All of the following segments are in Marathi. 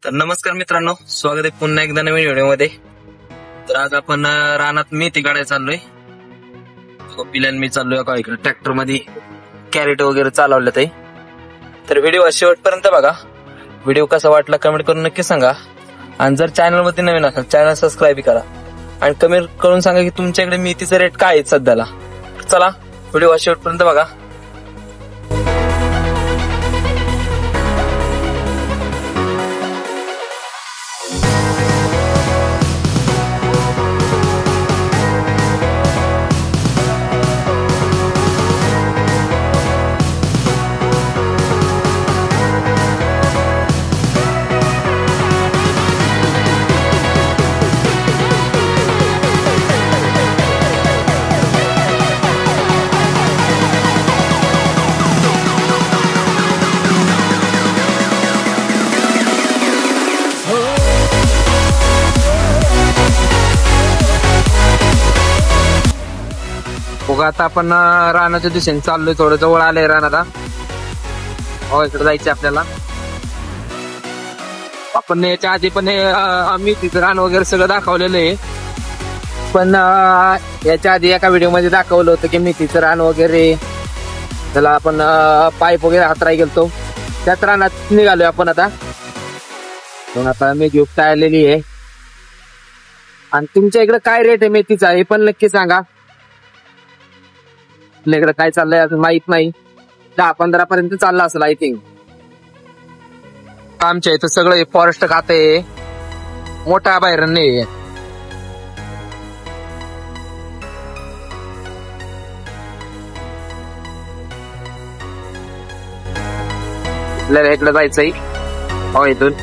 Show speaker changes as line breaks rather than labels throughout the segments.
तर नमस्कार मित्रांनो, स्वागत आहे पुन्हा एकदा नवीन व्हिडिओमध्ये। तर आज आपण रानात मेथी काढायला चाललोय। पिल्यान मी चाललोय का इकडे ट्रॅक्टर मध्ये कॅरेट वगैरे चालवलं ते। तर व्हिडिओ शेवटपर्यंत बघा। व्हिडिओ कसा वाटला कमेंट करून नक्की सांगा आणि जर चॅनल मध्ये नवीन असाल चॅनल सबस्क्राईब करा आणि कमेंट करून सांगा की तुमच्याकडे मेथीचा रेट काय आहे सध्याला। चला व्हिडिओ शेवटपर्यंत बघा। बघा आता आपण रानाच्या दिशेने चाललोय, थोडं जवळ आलंय रानाला। हो इकडे जायचं आपल्याला। आपण याच्या आधी पण मेथीचं रान वगैरे सगळं दाखवलेलं आहे, पण याच्या आधी एका व्हिडिओ मध्ये दाखवलं होतं की मेथीचं रान वगैरे त्याला आपण पाईप वगैरे हातराय गेलतो, त्याच रानात निघालोय आपण आता। मग आता मेथी उपटा आलेली आहे आणि तुमच्या इकडे काय रेट आहे मेथीचा हे पण नक्की सांगा। आपल्याकडे काय चाललंय अजून माहित नाही, 10-15 पर्यंत चालला असेल आय थिंक। आमच्या इथं सगळं फॉरेस्ट खाते मोठा अभयारण्य आहे। आपल्याला इकडे जायचंय हो इथून।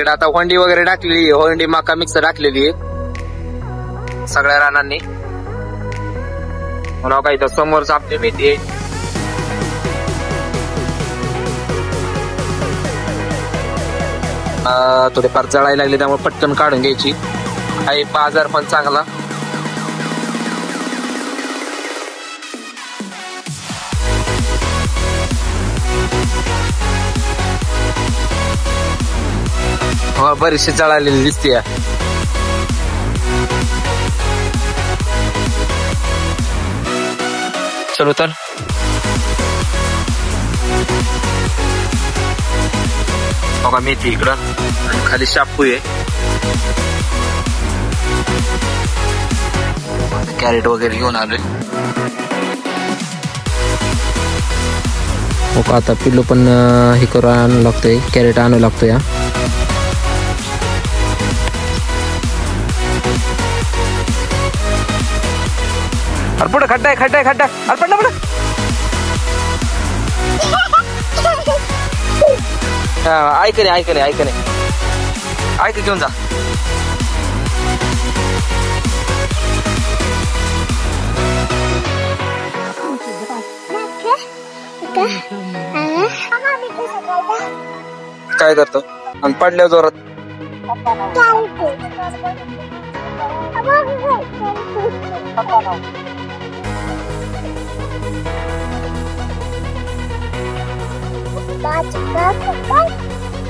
आता होंडी वगैरे टाकलेली, होंडी मका मिक्स टाकलेली आहे सगळ्या रानांनी। म्हणून काही तर समोरच आपली मेथी आहे। थोडेफार जळायला लागले त्यामुळे पटकन काढून घ्यायची आहे। बाजार पण चांगला। हो बरीचशी जळालेली दिसते। चलो तर बघा मेथी इकडं खाली शापू आहे। कॅरेट वगैरे घेऊन आलोय। आता पिल्लू पण हे करून आणू लागतोय, कॅरेट आणू लागतोय। अरे पुढे खड्डा आहे, खड्डा आहे, खड्डा। अरे पडला पडला। ऐक नाही ऐक नाही ऐक नाही ऐक घेऊन जा। काय करतो आणि पडल्या जोरात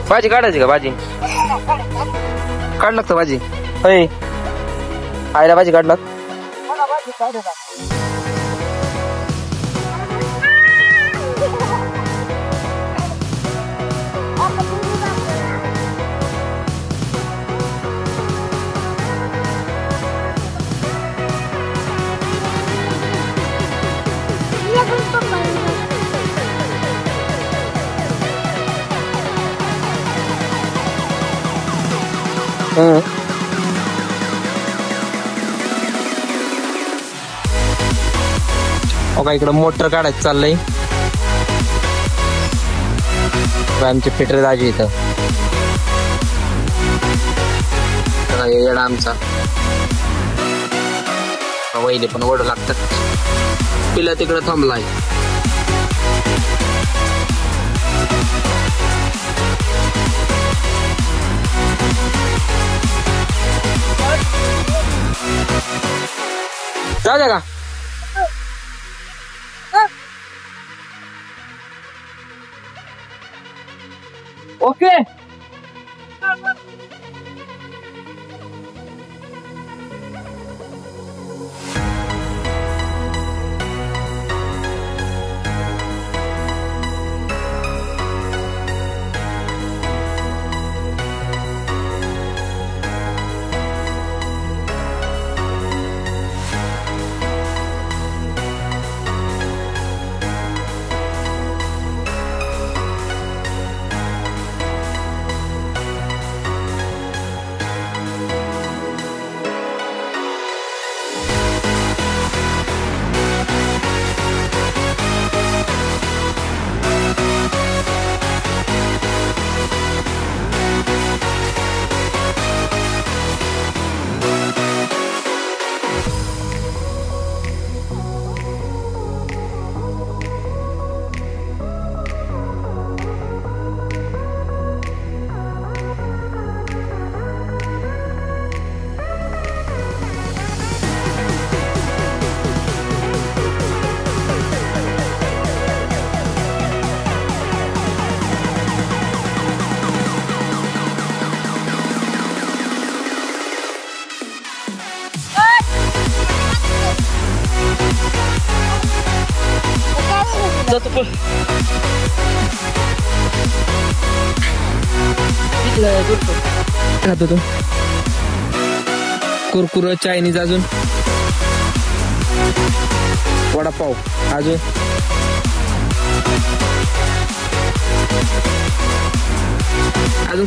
भाजी काढायची का? भाजी काढ लागतं भाजी। आईला भाजी काढ लाग। बघा इकडं मोटर काढायचं चाललंय। आमचे फिटर दाजी इथं येडा आमचा वहिले पण ओढ लागतात. पिला तिकडं थांबलाय. जा का ओके. जातो पण खातो तो कुरकुर चायनीज अजून वडापाव अजून अजून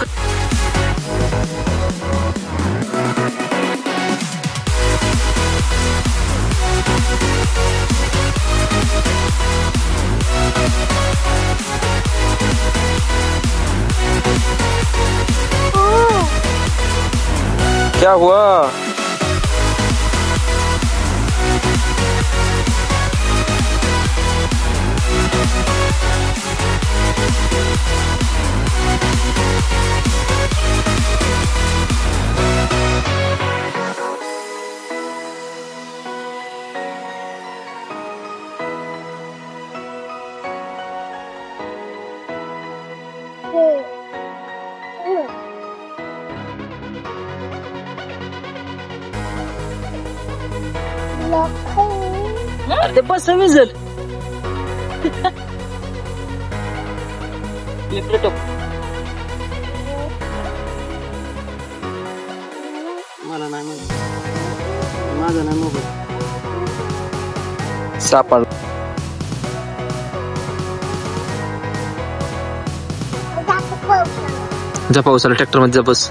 क्या हुआ? अरे बस विजल मला नाही माहिती माझा नाही मोबाईल सापड जा पावसाला ट्रॅक्टर मध्ये जा बस.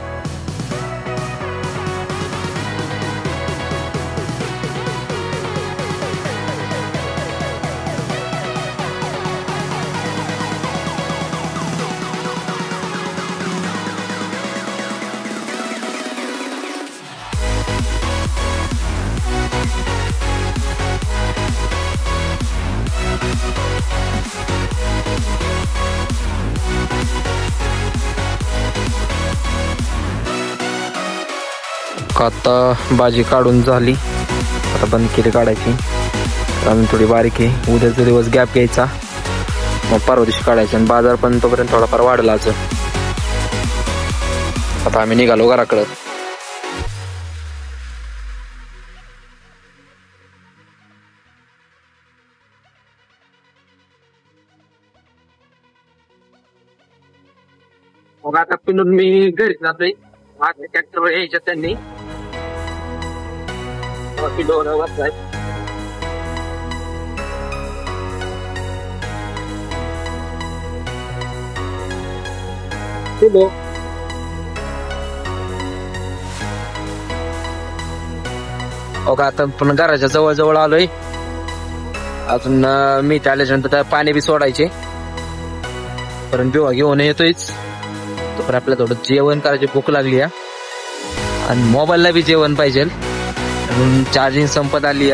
आता भाजी काढून झाली, आता बंद केली काढायची. अजून थोडी बारीक आहे, उद्याचा दिवस गॅप घ्यायचा, मग परवा दिवशी काढायची. आणि बाजार पण तोपर्यंत थोडाफार वाढला अजून. आता आम्ही निघालो घराकडं. मग आता पिलून मी घरी जातोय. ट्रॅक्टरवर यायच्या त्यांनी बसलाय. आता पण घराच्या जवळ जवळ आलोय. अजून मी आल्याच्या नंतर पाणी बी सोडायचे. परंतु घेऊन येतोयच. तर आपल्याला थोडं जेवण करायची भूक लागली आणि मोबाईलला बी जेवण पाहिजे. चार्जिंग संपत आली